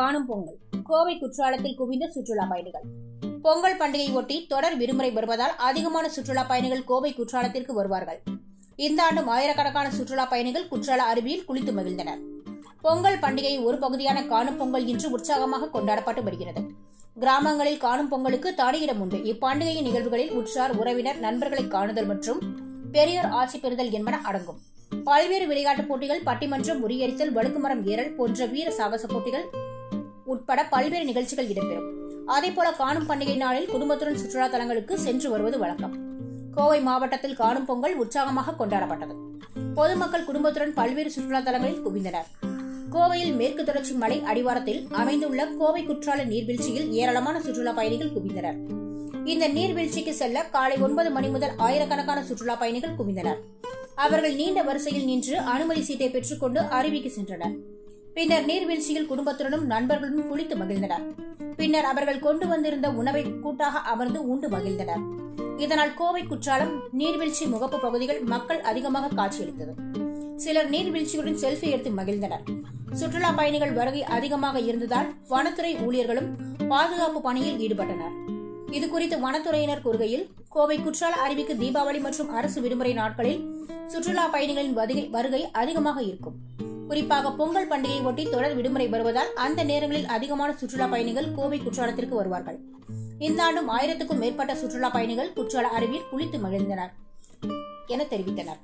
காணும் பொங்கல். கோவை குற்றாலத்தில் குவிந்த சுற்றுலா பயணிகள். பொங்கல் பண்டிகை ஒட்டி தொடர் விடுமுறை வருவதால் அதிகமான சுற்றுலா பயணிகள் கோவை குற்றாலத்திற்கு வருவார்கள். இந்த ஆண்டும் ஆயிரக்கணக்கான சுற்றுலா பயணிகள் குற்றால அருவியில் குளித்து மகிழ்ந்தனர். பொங்கல் பண்டிகை ஒரு பகுதியான காணும் பொங்கல் இன்று உற்சாகமாக கொண்டாடப்பட்டு வருகிறது. கிராமங்களில் காணும் பொங்கலுக்கு தனி இடம் உண்டு. இப்பண்டிகையின் நிகழ்வுகளில் உற்றார், உறவினர், நண்பர்களை காணுதல் மற்றும் பெரியோர் ஆட்சி பெறுதல் என்பன அடங்கும். பல்வேறு விளையாட்டுப் போட்டிகள், பட்டிமன்றம், முறியடித்தல், வழுக்குமரம் ஏறல் போன்ற வீர சாகச போட்டிகள் உட்பட பல்வேறு நிகழ்ச்சிகள் இடம்பெறும். அதேபோல காணும் பண்டிகை நாளில் குடும்பத்துடன் சுற்றுலா தலங்களுக்கு சென்று வருவது வழக்கம். கோவை மாவட்டத்தில் காணும் பொங்கல் உற்சாகமாக கொண்டாடப்பட்டது. பொதுமக்கள் குடும்பத்துடன் பல்வேறு சுற்றுலா தலங்களில் குவிந்தனர். கோவையில் மேற்கு தொடர்ச்சி மலை அடிவாரத்தில் அமைந்துள்ள கோவை குற்றால நீர்வீழ்ச்சியில் ஏராளமான சுற்றுலா பயணிகள் குவிந்தனர். இந்த நீர்வீழ்ச்சிக்கு செல்ல காலை 9 மணி முதல் ஆயிரக்கணக்கான சுற்றுலா பயணிகள் குவிந்தனர். அவர்கள் நீண்ட வரிசையில் நின்று அனுமதி சீட்டை பெற்றுக் கொண்டு அருவிக்கு சென்றனர். பின்னர் நீர்வீழ்ச்சியில் குடும்பத்துடனும் நண்பர்களுடன் குளித்து மகிழ்ந்தனர். பின்னர் அவர்கள் கொண்டு வந்திருந்த உணவை கூட்டாக அமர்ந்து உண்டு மகிழ்ந்தனர். இதனால் கோவை குற்றாலம் நீர்வீழ்ச்சி முகப்பு பகுதிகள் மக்கள் அதிகமாக காட்சியளித்தது. சிலர் நீர்வீழ்ச்சியுடன் செல்ஃபி எடுத்து மகிழ்ந்தனர். சுற்றுலா பயணிகள் வருகை அதிகமாக இருந்ததால் வனத்துறை ஊழியர்களும் பாதுகாப்பு பணியில் ஈடுபட்டனர். இதுகுறித்து வனத்துறையினர் கூறுகையில், கோவை குற்றால அருவிக்கு தீபாவளி மற்றும் அரசு விடுமுறை நாட்களில் சுற்றுலா பயணிகளின் வருகை அதிகமாக இருக்கும். குறிப்பாக பொங்கல் பண்டிகையை ஒட்டி தொடர் விடுமுறை வருவதால் அந்த நேரங்களில் அதிகமான சுற்றுலா பயணிகள் கோவை குற்றாலத்திற்கு வருவார்கள். இந்த ஆண்டும் 1000க்கும் மேற்பட்ட சுற்றுலா பயணிகள் குற்றால அருவியில் குளித்து மகிழ்ந்தனர் என தெரிவித்தனர்.